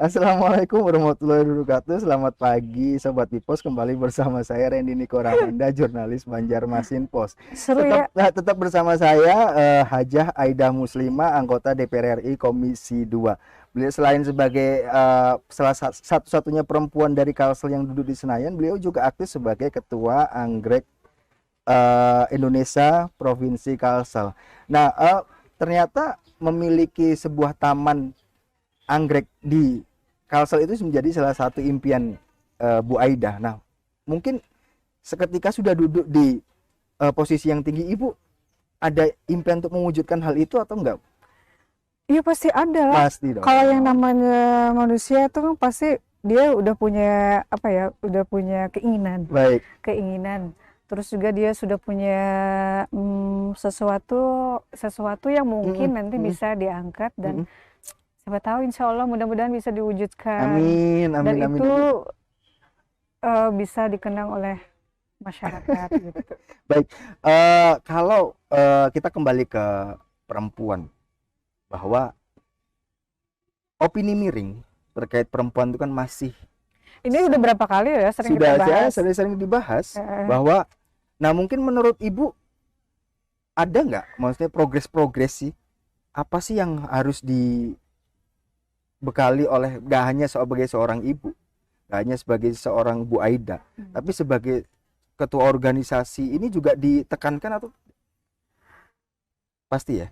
Assalamualaikum warahmatullahi wabarakatuh. Selamat pagi Sobat Pipos, kembali bersama saya Randy Niko Ramanda, jurnalis Banjarmasin Pos. Seru Tetap ya. tetap bersama saya Hajah Aida Muslimah, anggota DPR RI Komisi 2. Beliau selain sebagai satu-satunya perempuan dari Kalsel yang duduk di Senayan, beliau juga aktif sebagai Ketua Anggrek Indonesia Provinsi Kalsel. Nah, ternyata memiliki sebuah taman anggrek di Kalsel itu menjadi salah satu impian Bu Aida. Nah, mungkin seketika sudah duduk di posisi yang tinggi, Ibu ada impian untuk mewujudkan hal itu atau enggak? Iya pasti ada lah. Pasti dong. Kalau yang namanya manusia itu kan pasti dia udah punya apa ya, udah punya keinginan. Baik. Keinginan. Terus juga dia sudah punya sesuatu yang mungkin nanti bisa diangkat dan siapa tahu insya Allah mudah-mudahan bisa diwujudkan. Amin, Dan amin, amin. itu bisa dikenang oleh masyarakat gitu. Baik, kalau kita kembali ke perempuan, bahwa opini miring terkait perempuan itu kan masih Ini udah berapa kali ya sering sudah kita bahas. sering dibahas bahwa, nah mungkin menurut Ibu ada nggak, maksudnya progres sih, apa sih yang harus dibekali oleh, gak hanya sebagai seorang ibu, gak hanya sebagai seorang Bu Aida, tapi sebagai ketua organisasi ini juga ditekankan atau pasti ya?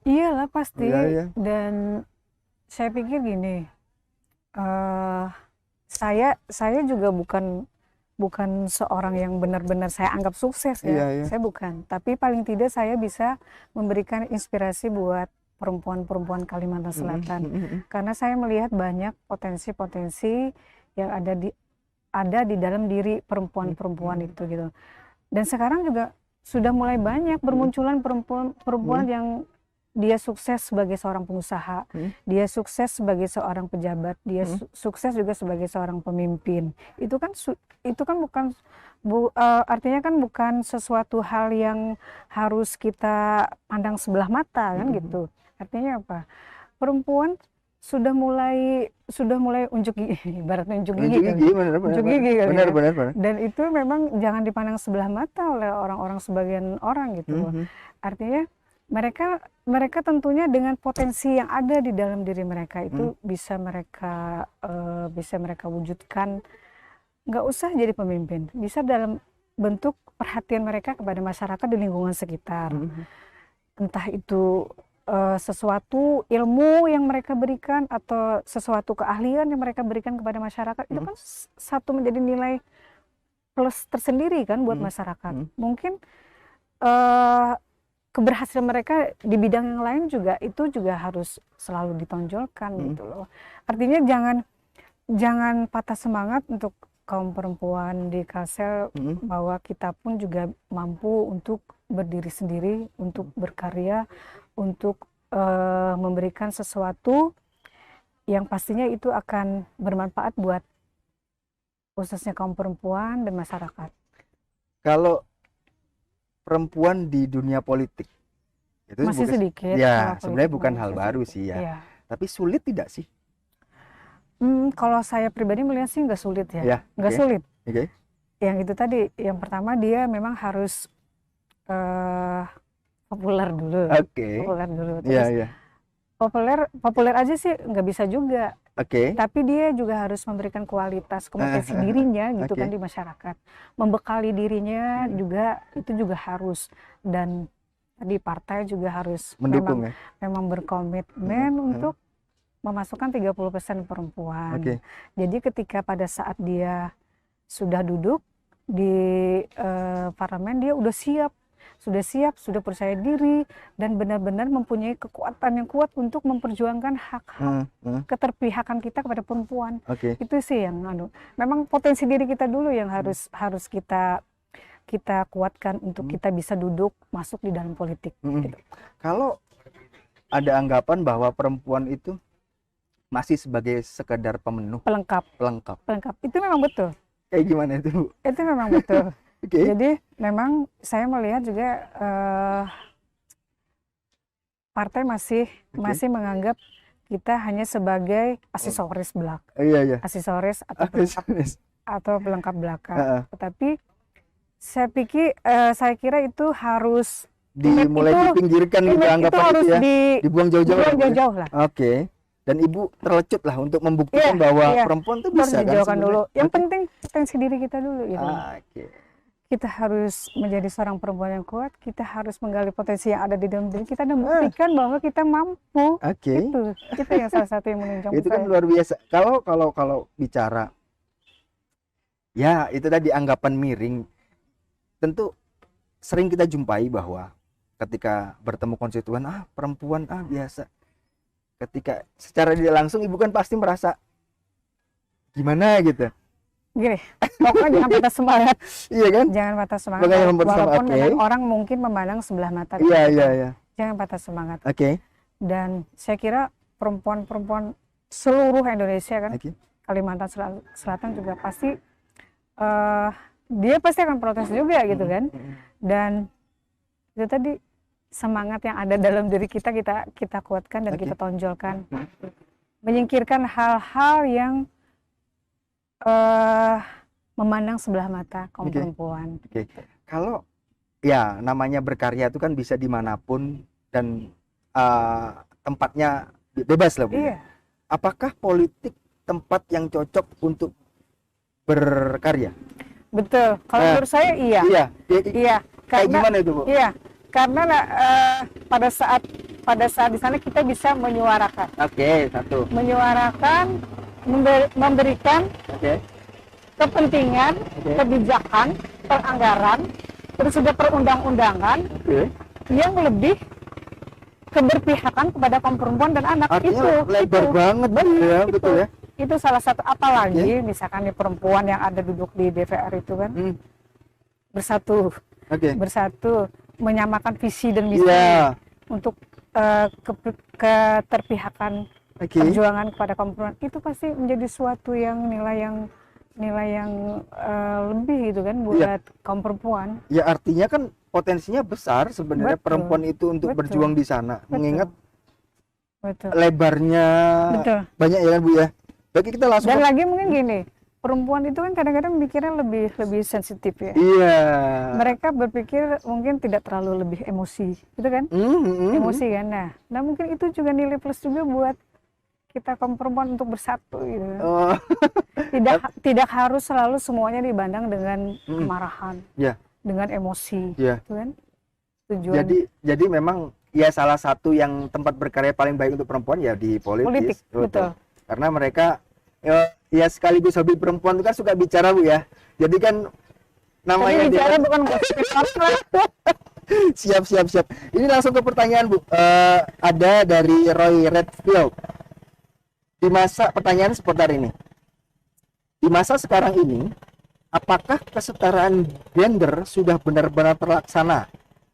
Iyalah pasti. Iya, iya. Dan saya pikir gini, saya juga bukan seorang yang benar-benar saya anggap sukses ya. Iya, iya. Saya bukan. Tapi paling tidak saya bisa memberikan inspirasi buat perempuan-perempuan Kalimantan Selatan. Karena saya melihat banyak potensi-potensi yang ada di dalam diri perempuan-perempuan itu gitu. Dan sekarang juga sudah mulai banyak bermunculan perempuan yang dia sukses sebagai seorang pengusaha, dia sukses sebagai seorang pejabat, dia sukses juga sebagai seorang pemimpin. Itu kan bukan artinya kan bukan sesuatu hal yang harus kita pandang sebelah mata kan gitu. Artinya apa? Perempuan sudah mulai unjuk gigi, ibaratnya unjuk gigi kan ya. Benar. Dan itu memang jangan dipandang sebelah mata oleh orang-orang, sebagian orang gitu. Artinya mereka tentunya dengan potensi yang ada di dalam diri mereka itu bisa mereka wujudkan. Nggak usah jadi pemimpin, bisa dalam bentuk perhatian mereka kepada masyarakat di lingkungan sekitar. Entah itu sesuatu ilmu yang mereka berikan atau sesuatu keahlian yang mereka berikan kepada masyarakat, itu kan satu menjadi nilai plus tersendiri kan buat masyarakat. Mungkin keberhasilan mereka di bidang yang lain juga itu juga harus selalu ditonjolkan gitu loh. Artinya jangan patah semangat untuk kaum perempuan di Kalsel, bahwa kita pun juga mampu untuk berdiri sendiri, untuk berkarya, untuk memberikan sesuatu yang pastinya itu akan bermanfaat buat khususnya kaum perempuan dan masyarakat. Kalau perempuan di dunia politik itu masih sedikit ya, sebenarnya bukan hal baru sih ya. Iya. Tapi sulit tidak sih? Kalau saya pribadi melihat sih nggak sulit ya, Ya, nggak sulit. Yang itu tadi, yang pertama dia memang harus populer dulu. Populer dulu. Terus populer aja sih nggak bisa juga. Tapi dia juga harus memberikan kualitas kompetensi dirinya gitu kan di masyarakat. Membekali dirinya juga itu juga harus. Dan di partai juga harus mendukung, memang berkomitmen untuk memasukkan 30% perempuan. Jadi ketika pada saat dia sudah duduk di parlemen, dia sudah percaya diri dan benar-benar mempunyai kekuatan yang kuat untuk memperjuangkan hak-hak keterpihakan kita kepada perempuan. Itu sih yang memang potensi diri kita dulu yang harus kita kuatkan untuk kita bisa duduk masuk di dalam politik. Gitu. Kalau ada anggapan bahwa perempuan itu masih sebagai sekedar pemenuh, pelengkap, itu memang betul. Kayak gimana itu? Itu memang betul. Jadi memang saya melihat juga partai masih menganggap kita hanya sebagai aksesoris belakang, Iya. aksesoris Aksesoris. atau pelengkap belakang. Heeh. Tetapi saya kira itu harus Dimulai itu- dipinggirkan gitu image itu anggapan itu harus ya. Dibuang jauh-jauh. dibuang lah, Bu, ya. jauh-jauh lah. Oke. Dan ibu terlecut lah untuk membuktikan Iya, bahwa iya. perempuan tuh Itu harus bisa kan dijauhkan dulu. sebenarnya. Yang Oke. penting potensi diri kita dulu gitu. Oke. Kita harus menjadi seorang perempuan yang kuat. Kita harus menggali potensi yang ada di dalam diri kita dan buktikan bahwa kita mampu. Oke. Itu yang salah satu yang menunjang Itu kan saya. luar biasa. Kalau bicara ya itu tadi anggapan miring. Tentu sering kita jumpai bahwa ketika bertemu konstituen perempuan biasa. Ketika secara tidak langsung ibu kan pasti merasa gimana gitu. Gini, pokoknya jangan patah semangat. Iya kan? Jangan patah semangat. Makanya jangan patah semangat, Walaupun oke. memang orang mungkin memandang sebelah mata. Iya. Jangan patah semangat. Oke. Dan saya kira perempuan-perempuan seluruh Indonesia kan, Oke. Kalimantan Selatan juga pasti dia pasti akan protes juga gitu kan. Dan itu tadi semangat yang ada dalam diri kita kuatkan dan Oke. kita tonjolkan. Menyingkirkan hal-hal yang memandang sebelah mata kaum Oke. perempuan. Oke. Kalau ya namanya berkarya itu kan bisa dimanapun dan tempatnya bebas lah Bu. Iya, Apakah politik tempat yang cocok untuk berkarya? betul. Kalau menurut saya iya. Iya. Iya, Kayak karena gimana itu Bu? iya, karena pada saat di sana kita bisa menyuarakan, Oke, satu. memberikan Oke. kepentingan, Oke. kebijakan, peranggaran, terus juga perundang-undangan Oke. yang lebih keberpihakan kepada kaum perempuan dan anak. Artinya lebar banget ya, betul ya. Itu salah satu, apalagi misalkan nih perempuan yang ada duduk di DPR itu kan bersatu Oke. menyamakan visi dan misi Iya. untuk keterpihakan Oke. perjuangan kepada kaum perempuan, itu pasti menjadi suatu yang nilai yang lebih gitu kan buat kaum perempuan. Ya artinya kan potensinya besar sebenarnya Betul. perempuan itu untuk Betul. berjuang di sana. Betul. Mengingat Betul. lebarnya Betul. banyak ya kan Bu ya. Bagi kita langsung Dan lagi mungkin gini, perempuan itu kan kadang-kadang mikirnya lebih sensitif ya. Iya. Mereka berpikir mungkin tidak terlalu lebih emosi, gitu kan? Emosi kan. Nah mungkin itu juga nilai plus juga buat kita kaum perempuan untuk bersatu gitu. Oh, Tidak harus selalu semuanya dibandang dengan kemarahan, ya. dengan emosi, Ya. gitu kan? Tujuan Jadi memang ya salah satu yang tempat berkarya paling baik untuk perempuan ya di politik, politis. betul. Karena mereka ya sekaligus hobi perempuan itu kan suka bicara Bu ya. Jadi kan Tapi namanya dia bicara kan- bukan gosip. siap. Ini langsung ke pertanyaan Bu. Ada dari Roy Redfield. Pertanyaan seputar ini. Di masa sekarang ini, apakah kesetaraan gender sudah benar-benar terlaksana?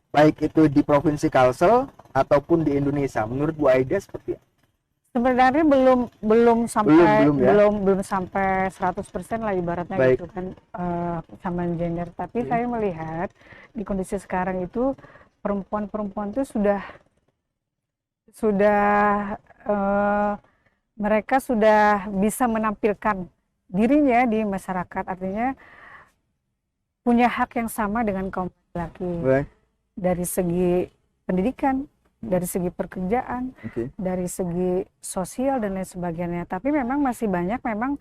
Baik itu di Provinsi Kalsel ataupun di Indonesia. Menurut Bu Aida seperti apa? Sebenarnya belum sampai Belum ya? belum sampai 100% lah ibaratnya Baik. gitu kan kesamaan gender. Tapi saya melihat di kondisi sekarang itu perempuan-perempuan itu sudah mereka sudah bisa menampilkan dirinya di masyarakat, artinya punya hak yang sama dengan kaum laki-laki Baik. dari segi pendidikan, dari segi pekerjaan, Oke. dari segi sosial dan lain sebagainya. Tapi memang masih banyak memang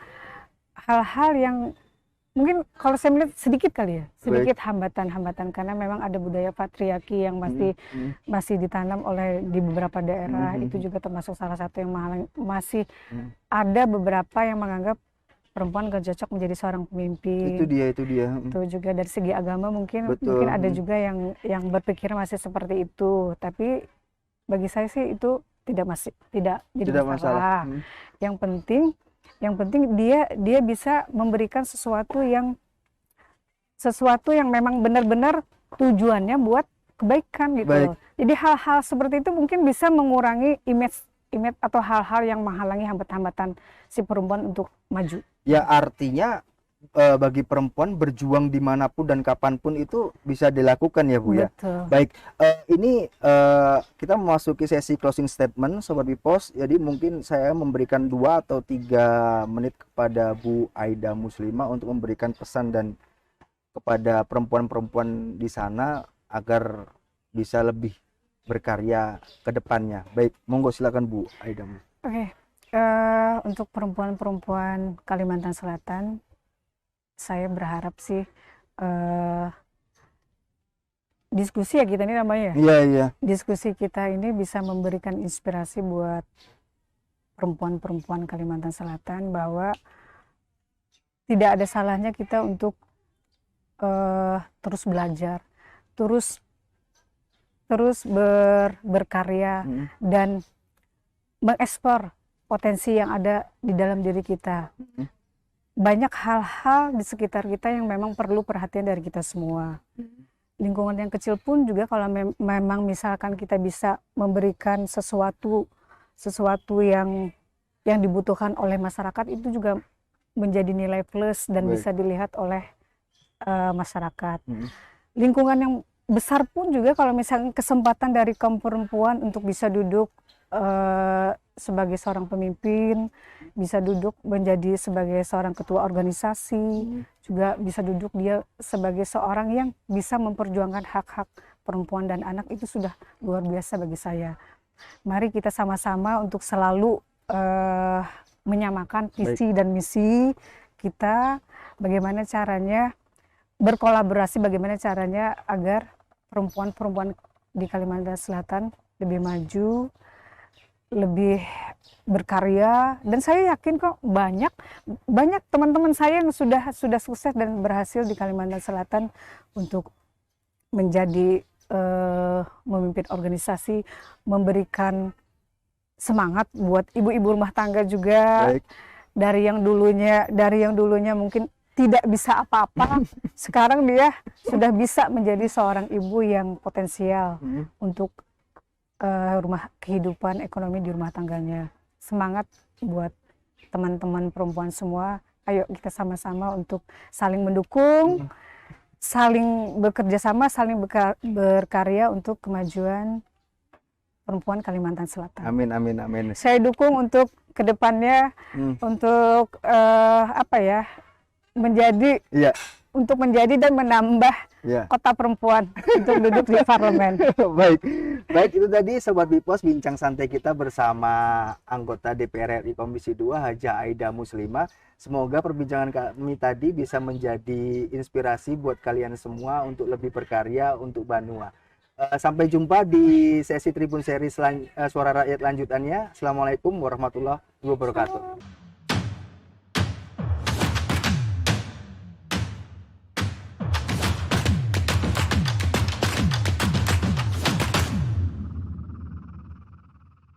hal-hal yang mungkin kalau saya melihat sedikit kali ya, sedikit hambatan-hambatan karena memang ada budaya patriarki yang masih ditanam oleh di beberapa daerah. Itu juga termasuk salah satu yang masih ada beberapa yang menganggap perempuan gak cocok menjadi seorang pemimpin. Itu dia. Itu juga dari segi agama mungkin Betul. ada juga yang berpikir masih seperti itu. Tapi bagi saya sih itu tidak jadi masalah. Yang penting dia bisa memberikan sesuatu yang memang benar-benar tujuannya buat kebaikan gitu loh. Jadi hal-hal seperti itu mungkin bisa mengurangi image atau hal-hal yang menghalangi hambatan-hambatan si perempuan untuk maju. Ya artinya bagi perempuan berjuang dimanapun dan kapanpun itu bisa dilakukan ya Bu ya. Betul. Baik, ini kita memasuki sesi closing statement Sobat Bipos. Jadi mungkin saya memberikan 2 atau 3 menit kepada Bu Aida Muslimah untuk memberikan pesan dan kepada perempuan-perempuan di sana agar bisa lebih berkarya ke depannya. Baik, monggo silakan Bu Aida. Oke, untuk perempuan-perempuan Kalimantan Selatan, saya berharap sih diskusi ya kita ini namanya. Iya, iya. Diskusi kita ini bisa memberikan inspirasi buat perempuan-perempuan Kalimantan Selatan bahwa tidak ada salahnya kita untuk terus belajar, terus berkarya dan mengekspor potensi yang ada di dalam diri kita. Banyak hal-hal di sekitar kita yang memang perlu perhatian dari kita semua. Lingkungan yang kecil pun juga kalau memang misalkan kita bisa memberikan sesuatu yang dibutuhkan oleh masyarakat, itu juga menjadi nilai plus dan bisa dilihat oleh masyarakat. Lingkungan yang besar pun juga kalau misalnya kesempatan dari kaum perempuan untuk bisa duduk sebagai seorang pemimpin, bisa duduk menjadi sebagai seorang ketua organisasi, juga bisa duduk dia sebagai seorang yang bisa memperjuangkan hak-hak perempuan dan anak, itu sudah luar biasa bagi saya. Mari kita sama-sama untuk selalu menyamakan visi dan misi kita, bagaimana caranya berkolaborasi, bagaimana caranya agar perempuan-perempuan di Kalimantan Selatan lebih maju, lebih berkarya. Dan saya yakin kok banyak teman-teman saya yang sudah sukses dan berhasil di Kalimantan Selatan untuk menjadi memimpin organisasi, memberikan semangat buat ibu-ibu rumah tangga juga. Baik. Dari yang dulunya mungkin tidak bisa apa-apa, sekarang dia sudah bisa menjadi seorang ibu yang potensial untuk kehidupan ekonomi di rumah tangganya. Semangat buat teman-teman perempuan semua. Ayo kita sama-sama untuk saling mendukung, saling bekerja sama, saling berkarya untuk kemajuan perempuan Kalimantan Selatan. Amin, amin, amin. Saya dukung untuk kedepannya, untuk menjadi dan menambah kota perempuan untuk duduk di parlemen. Baik, itu tadi Sobat Bipos bincang santai kita bersama anggota DPR RI Komisi 2 Haja Aida Muslimah. Semoga perbincangan kami tadi bisa menjadi inspirasi buat kalian semua untuk lebih berkarya untuk Banua. Sampai jumpa di sesi Tribun Seri Suara Rakyat lanjutannya. Assalamualaikum warahmatullahi wabarakatuh.